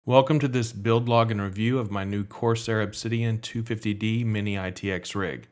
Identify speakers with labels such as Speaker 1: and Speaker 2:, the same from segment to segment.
Speaker 1: Welcome to this build log and review of my new Corsair Obsidian 250D Mini-ITX rig.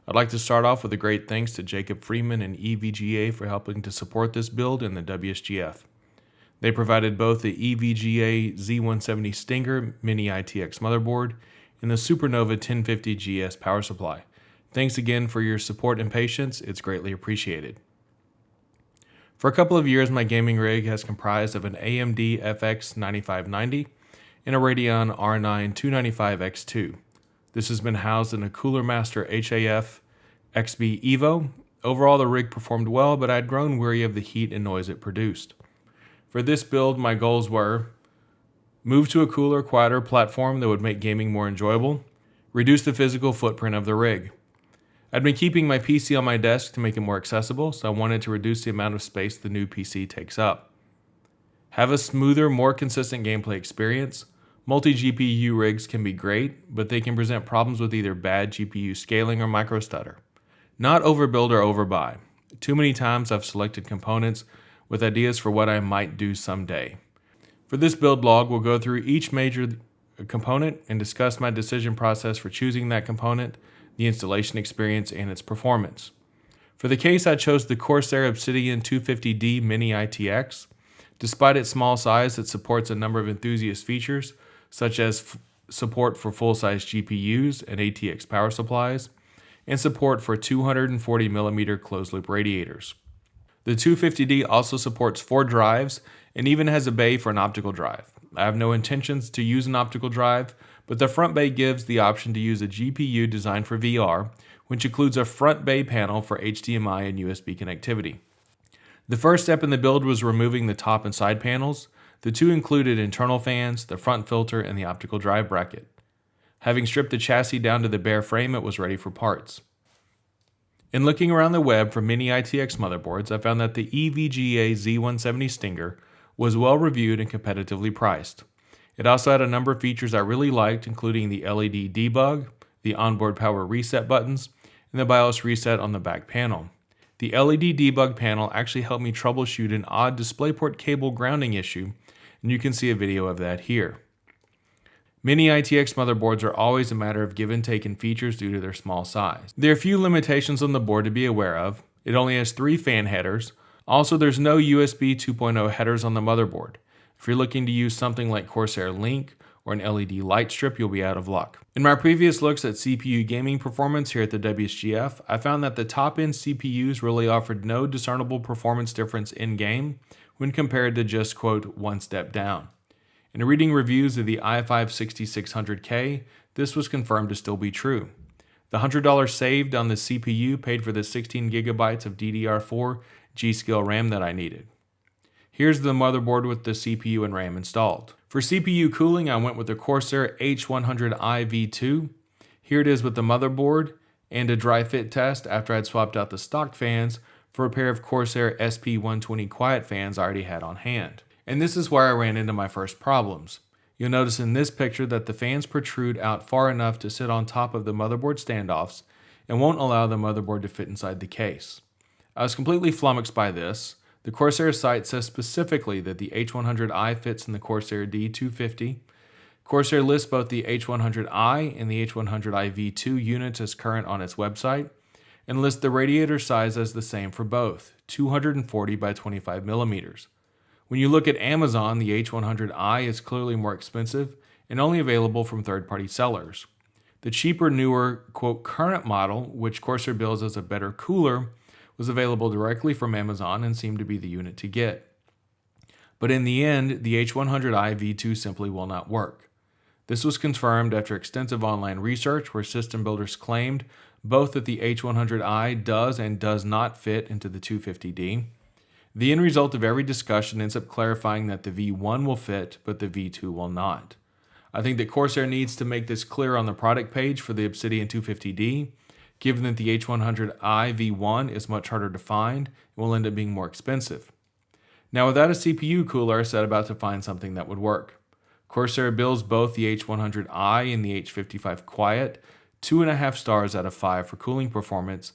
Speaker 1: I'd like to start off with a great thanks to Jacob Freeman and EVGA for helping to support this build in the WSGF. They provided both the EVGA Z170 Stinger Mini-ITX motherboard and the SuperNOVA 1050GS power supply. Thanks again for your support and patience, it's greatly appreciated. For a couple of years, my gaming rig has comprised of an AMD FX 9590 and a Radeon R9 295X2. This has been housed in a Cooler Master HAF XB Evo. Overall, the rig performed well, but I'd grown weary of the heat and noise it produced. For this build, my goals were move to a cooler, quieter platform that would make gaming more enjoyable, reduce the physical footprint of the rig. I'd been keeping my PC on my desk to make it more accessible, so I wanted to reduce the amount of space the new PC takes up. Have a smoother, more consistent gameplay experience. Multi-GPU rigs can be great, but they can present problems with either bad GPU scaling or microstutter. Not overbuild or overbuy. Too many times I've selected components with ideas for what I might do someday. For this build log, we'll go through each major component and discuss my decision process for choosing that component, the installation experience, and its performance. For the case, I chose the Corsair Obsidian 250D Mini-ITX. Despite its small size, it supports a number of enthusiast features, such as support for full-size GPUs and ATX power supplies, and support for 240mm closed-loop radiators. The 250D also supports 4 drives and even has a bay for an optical drive. I have no intentions to use an optical drive, but the front bay gives the option to use a GPU designed for VR, which includes a front bay panel for HDMI and USB connectivity. The first step in the build was removing the top and side panels. The two included internal fans, the front filter, and the optical drive bracket. Having stripped the chassis down to the bare frame, it was ready for parts. In looking around the web for Mini-ITX motherboards, I found that the EVGA Z170 Stinger was well reviewed and competitively priced. It also had a number of features I really liked, including the LED debug, the onboard power reset buttons, and the BIOS reset on the back panel. The LED debug panel actually helped me troubleshoot an odd DisplayPort cable grounding issue, and you can see a video of that here. Mini-ITX motherboards are always a matter of give and take in features due to their small size. There are a few limitations on the board to be aware of. It only has 3 fan headers. Also, there's no USB 2.0 headers on the motherboard. If you're looking to use something like Corsair Link or an LED light strip, you'll be out of luck. In my previous looks at CPU gaming performance here at the WSGF, I found that the top-end CPUs really offered no discernible performance difference in-game when compared to just, quote, one step down. In reading reviews of the i5 6600K, this was confirmed to still be true. The $100 saved on the CPU paid for the 16GB of DDR4 G-Skill RAM that I needed. Here's the motherboard with the CPU and RAM installed. For CPU cooling, I went with the Corsair H100i V2. Here it is with the motherboard and a dry fit test after I'd swapped out the stock fans for a pair of Corsair SP120 quiet fans I already had on hand. And this is where I ran into my first problems. You'll notice in this picture that the fans protrude out far enough to sit on top of the motherboard standoffs and won't allow the motherboard to fit inside the case. I was completely flummoxed by this. The Corsair site says specifically that the H100i fits in the Corsair D250. Corsair lists both the H100i and the H100i V2 units as current on its website, and lists the radiator size as the same for both, 240 by 25 millimeters. When you look at Amazon, the H100i is clearly more expensive and only available from third-party sellers. The cheaper, newer, quote, current model, which Corsair bills as a better cooler, was available directly from Amazon and seemed to be the unit to get. But in the end, the H100i V2 simply will not work. This was confirmed after extensive online research where system builders claimed both that the H100i does and does not fit into the 250D. The end result of every discussion ends up clarifying that the V1 will fit, but the V2 will not. I think that Corsair needs to make this clear on the product page for the Obsidian 250D, given that the H100i V1 is much harder to find and will end up being more expensive. Now, without a CPU cooler, I set about to find something that would work. Corsair bills both the H100i and the H55 Quiet 2.5 stars out of 5 for cooling performance,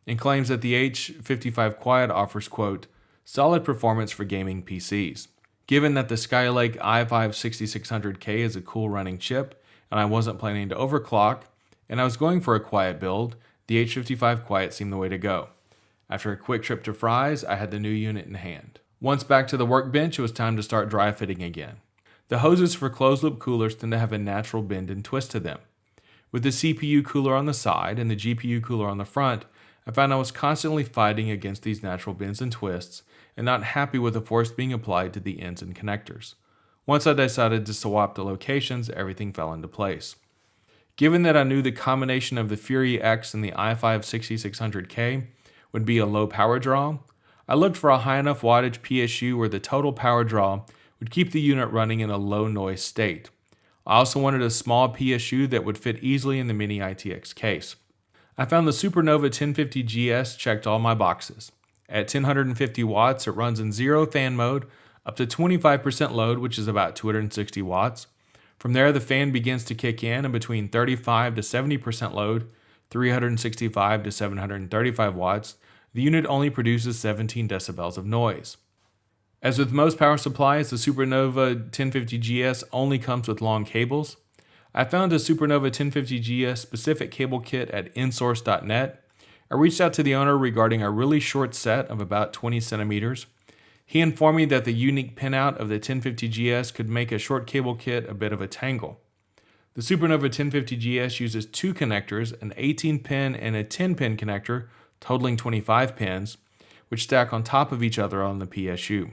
Speaker 1: and claims that the H55 Quiet offers, quote, solid performance for gaming PCs. Given that the Skylake i5-6600K is a cool running chip, and I wasn't planning to overclock, and I was going for a quiet build, the H55 Quiet seemed the way to go. After a quick trip to Fry's, I had the new unit in hand. Once back to the workbench, it was time to start dry fitting again. The hoses for closed-loop coolers tend to have a natural bend and twist to them. With the CPU cooler on the side and the GPU cooler on the front, I found I was constantly fighting against these natural bends and twists and not happy with the force being applied to the ends and connectors. Once I decided to swap the locations, everything fell into place. Given that I knew the combination of the Fury X and the i5-6600K would be a low power draw, I looked for a high enough wattage PSU where the total power draw would keep the unit running in a low noise state. I also wanted a small PSU that would fit easily in the Mini-ITX case. I found the SuperNOVA 1050GS checked all my boxes. At 1050 watts, it runs in zero fan mode, up to 25% load, which is about 260 watts. From there, the fan begins to kick in, and between 35 to 70% load, 365 to 735 watts, the unit only produces 17 decibels of noise. As with most power supplies, the SuperNOVA 1050GS only comes with long cables. I found a SuperNOVA 1050GS specific cable kit at insource.net. I reached out to the owner regarding a really short set of about 20 centimeters. He informed me that the unique pinout of the 1050GS could make a short cable kit a bit of a tangle. The SuperNOVA 1050GS uses two connectors, an 18-pin and a 10-pin connector, totaling 25 pins, which stack on top of each other on the PSU.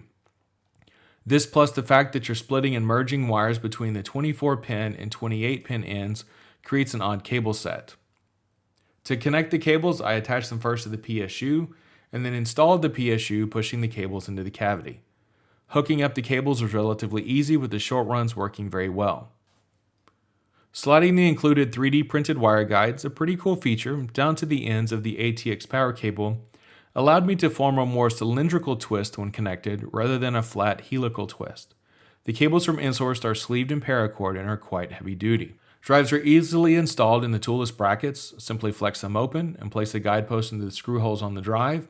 Speaker 1: This plus the fact that you're splitting and merging wires between the 24-pin and 28-pin ends creates an odd cable set. To connect the cables, I attached them first to the PSU and then installed the PSU, pushing the cables into the cavity. Hooking up the cables was relatively easy, with the short runs working very well. Sliding the included 3D printed wire guides, a pretty cool feature, down to the ends of the ATX power cable allowed me to form a more cylindrical twist when connected rather than a flat helical twist. The cables from InSourced are sleeved in paracord and are quite heavy duty. Drives are easily installed in the toolless brackets. Simply flex them open and place the guidepost into the screw holes on the drive.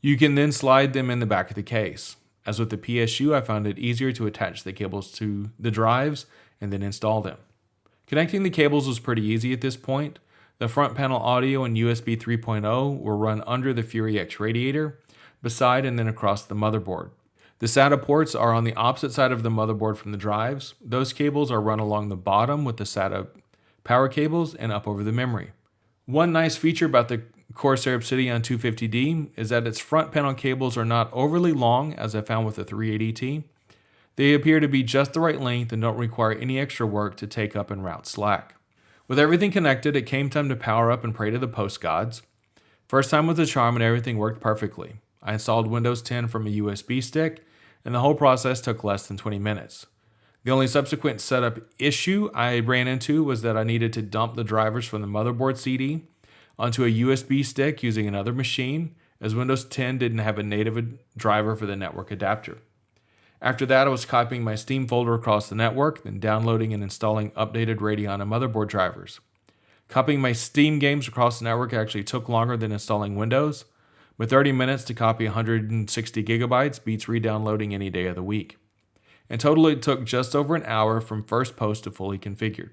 Speaker 1: You can then slide them in the back of the case. As with the PSU, I found it easier to attach the cables to the drives and then install them. Connecting the cables was pretty easy at this point. The front panel audio and USB 3.0 were run under the Fury X radiator, beside and then across the motherboard. The SATA ports are on the opposite side of the motherboard from the drives. Those cables are run along the bottom with the SATA power cables and up over the memory. One nice feature about the Corsair Obsidian 250D is that its front panel cables are not overly long, as I found with the 380T. They appear to be just the right length and don't require any extra work to take up and route slack. With everything connected, it came time to power up and pray to the post gods. First time was a charm and everything worked perfectly. I installed Windows 10 from a USB stick, and the whole process took less than 20 minutes. The only subsequent setup issue I ran into was that I needed to dump the drivers from the motherboard CD onto a USB stick using another machine, as Windows 10 didn't have a native driver for the network adapter. After that, I was copying my Steam folder across the network, then downloading and installing updated Radeon and motherboard drivers. Copying my Steam games across the network actually took longer than installing Windows. With 30 minutes to copy 160 gigabytes beats re-downloading any day of the week. In total, it took just over an hour from first post to fully configured.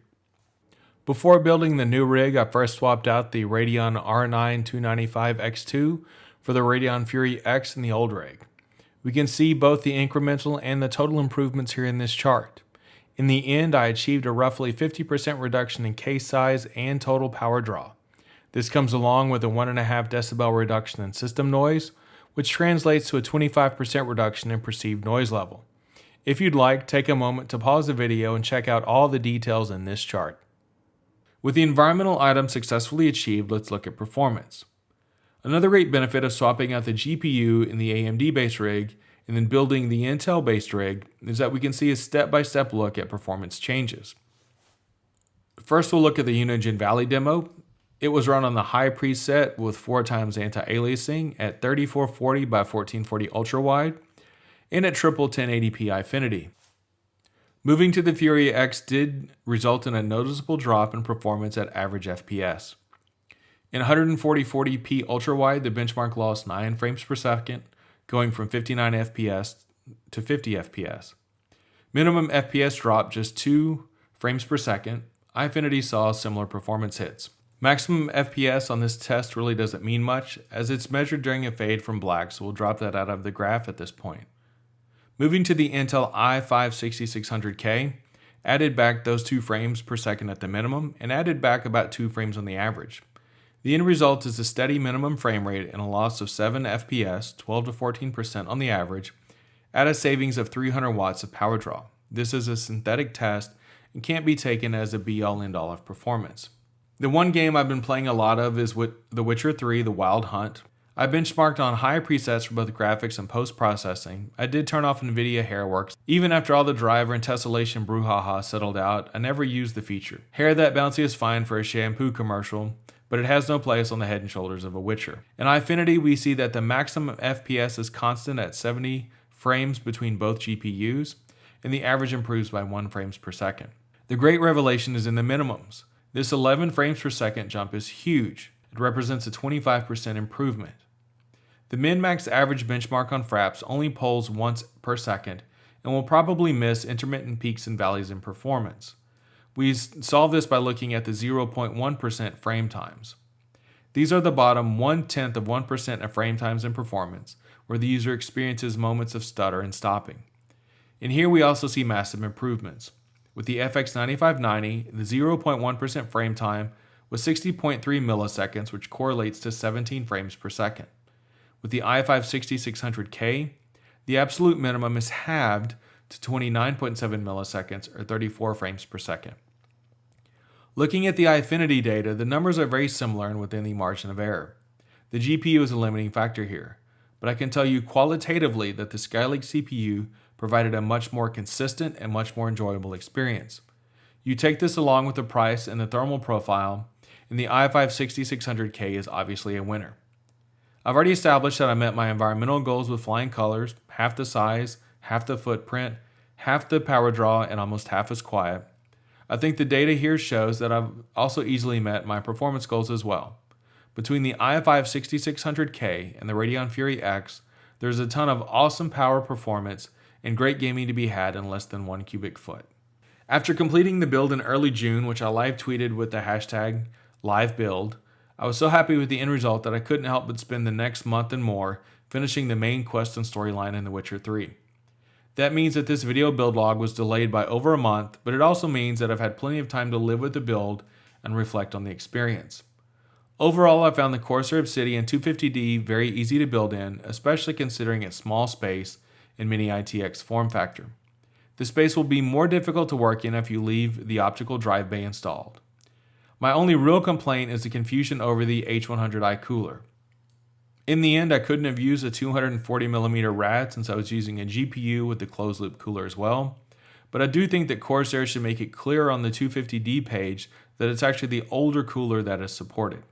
Speaker 1: Before building the new rig, I first swapped out the Radeon R9 295X2 for the Radeon Fury X in the old rig. We can see both the incremental and the total improvements here in this chart. In the end, I achieved a roughly 50% reduction in case size and total power draw. This comes along with a 1.5 decibel reduction in system noise, which translates to a 25% reduction in perceived noise level. If you'd like, take a moment to pause the video and check out all the details in this chart. With the environmental items successfully achieved, let's look at performance. Another great benefit of swapping out the GPU in the AMD-based rig and then building the Intel-based rig is that we can see a step-by-step look at performance changes. First, we'll look at the Unigine Valley demo. It was run on the high preset with 4x anti-aliasing at 3440 by 1440 Ultrawide and at triple 1080p Eyefinity. Moving to the Fury X did result in a noticeable drop in performance at average FPS. In 140p Ultrawide, the benchmark lost 9 frames per second, going from 59 FPS to 50 FPS. Minimum FPS dropped just 2 frames per second. Eyefinity saw similar performance hits. Maximum FPS on this test really doesn't mean much, as it's measured during a fade from black, so we'll drop that out of the graph at this point. Moving to the Intel i5-6600K, added back those 2 frames per second at the minimum, and added back about 2 frames on the average. The end result is a steady minimum frame rate and a loss of 7 FPS, 12 to 14% on the average, at a savings of 300 watts of power draw. This is a synthetic test and can't be taken as a be-all end-all of performance. The one game I've been playing a lot of is The Witcher 3: The Wild Hunt. I benchmarked on high presets for both graphics and post-processing. I did turn off NVIDIA Hairworks. Even after all the driver and tessellation brouhaha settled out, I never used the feature. Hair that bouncy is fine for a shampoo commercial, but it has no place on the head and shoulders of a Witcher. In Eyefinity, we see that the maximum FPS is constant at 70 frames between both GPUs, and the average improves by 1 frames per second. The great revelation is in the minimums. This 11 frames per second jump is huge. It represents a 25% improvement. The min-max average benchmark on Fraps only polls once per second and will probably miss intermittent peaks and valleys in performance. We solve this by looking at the 0.1% frame times. These are the bottom 1/10 of 1% of frame times in performance, where the user experiences moments of stutter and stopping. And here we also see massive improvements. With the FX 9590, the 0.1% frame time was 60.3 milliseconds, which correlates to 17 frames per second. With the i5-6600K, the absolute minimum is halved to 29.7 milliseconds, or 34 frames per second. Looking at the Eyefinity data, the numbers are very similar and within the margin of error. The GPU is a limiting factor here, but I can tell you qualitatively that the Skylake CPU provided a much more consistent and much more enjoyable experience. You take this along with the price and the thermal profile, and the i5-6600K is obviously a winner. I've already established that I met my environmental goals with flying colors, half the size, half the footprint, half the power draw, and almost half as quiet. I think the data here shows that I've also easily met my performance goals as well. Between the i5-6600K and the Radeon Fury X, there's a ton of awesome power performance and great gaming to be had in less than 1 cubic foot. After completing the build in early June, which I live tweeted with the hashtag #LiveBuild, I was so happy with the end result that I couldn't help but spend the next month and more finishing the main quest and storyline in The Witcher 3. That means that this video build log was delayed by over a month, but it also means that I've had plenty of time to live with the build and reflect on the experience. Overall, I found the Corsair Obsidian 250D very easy to build in, especially considering its small space and Mini-ITX form factor. The space will be more difficult to work in if you leave the optical drive bay installed. My only real complaint is the confusion over the H100i cooler. In the end, I couldn't have used a 240mm rad since I was using a GPU with the closed loop cooler as well, but I do think that Corsair should make it clear on the 250D page that it's actually the older cooler that is supported.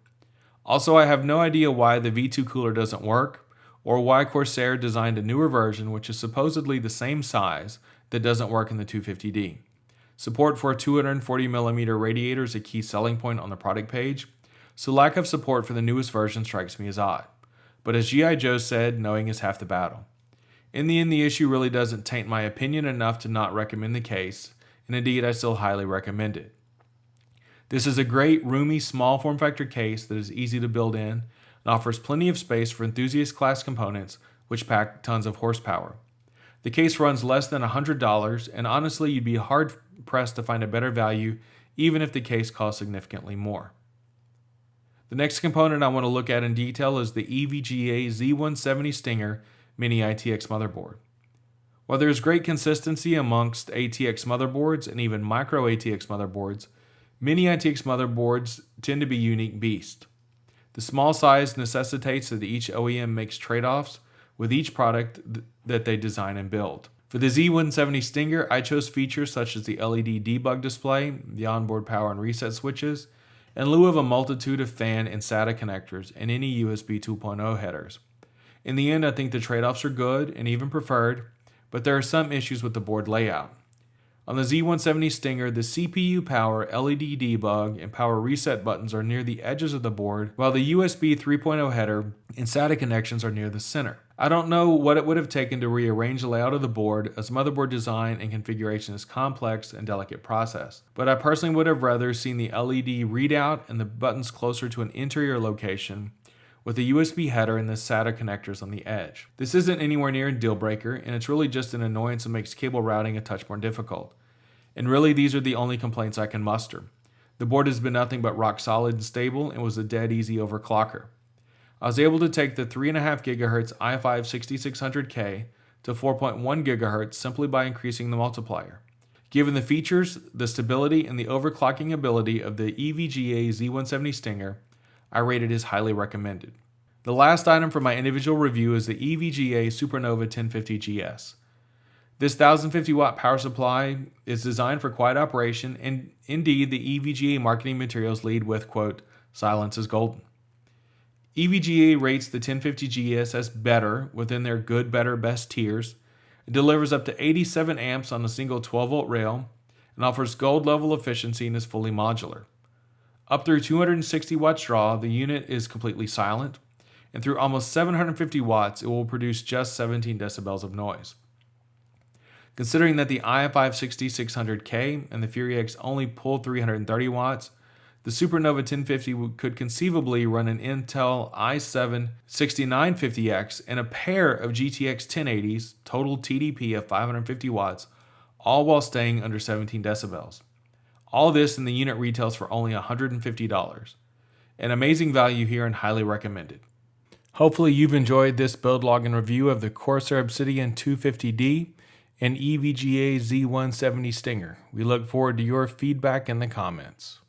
Speaker 1: Also, I have no idea why the V2 cooler doesn't work, or why Corsair designed a newer version which is supposedly the same size that doesn't work in the 250D. Support for a 240mm radiator is a key selling point on the product page, so lack of support for the newest version strikes me as odd. But as G.I. Joe said, knowing is half the battle. In the end, the issue really doesn't taint my opinion enough to not recommend the case, and indeed I still highly recommend it. This is a great, roomy, small form factor case that is easy to build in and offers plenty of space for enthusiast class components which pack tons of horsepower. The case runs less than $100, and honestly you'd be hard pressed to find a better value even if the case costs significantly more. The next component I want to look at in detail is the EVGA Z170 Stinger Mini-ITX motherboard. While there is great consistency amongst ATX motherboards and even micro ATX motherboards, Mini-ITX motherboards tend to be unique beasts. The small size necessitates that each OEM makes trade-offs with each product that they design and build. For the Z170 Stinger, I chose features such as the LED debug display, the onboard power and reset switches, in lieu of a multitude of fan and SATA connectors and any USB 2.0 headers. In the end, I think the trade-offs are good and even preferred, but there are some issues with the board layout. On the Z170 Stinger, the CPU power, LED debug, and power reset buttons are near the edges of the board, while the USB 3.0 header and SATA connections are near the center. I don't know what it would have taken to rearrange the layout of the board, as motherboard design and configuration is complex and delicate process, but I personally would have rather seen the LED readout and the buttons closer to an interior location, with the USB header and the SATA connectors on the edge. This isn't anywhere near a deal breaker, and it's really just an annoyance that makes cable routing a touch more difficult. And really, these are the only complaints I can muster. The board has been nothing but rock solid and stable, and was a dead easy overclocker. I was able to take the 3.5 GHz i5 6600K to 4.1 GHz simply by increasing the multiplier. Given the features, the stability, and the overclocking ability of the EVGA Z170 Stinger, I rate it as highly recommended. The last item for my individual review is the EVGA SuperNOVA 1050GS. This 1050 watt power supply is designed for quiet operation, and indeed the EVGA marketing materials lead with, quote, "Silence is golden." EVGA rates the 1050GS as better within their good, better, best tiers. It delivers up to 87 amps on a single 12-volt rail and offers gold level efficiency and is fully modular. Up through 260 watts draw, the unit is completely silent, and through almost 750 watts, it will produce just 17 decibels of noise. Considering that the i5 6600K and the Fury X only pull 330 watts, the SuperNOVA 1050 could conceivably run an Intel i7 6950X and a pair of GTX 1080s, total TDP of 550 watts, all while staying under 17 decibels. All this in the unit retails for only $150. An amazing value here and highly recommended. Hopefully you've enjoyed this build log and review of the Corsair Obsidian 250D and EVGA Z170 Stinger. We look forward to your feedback in the comments.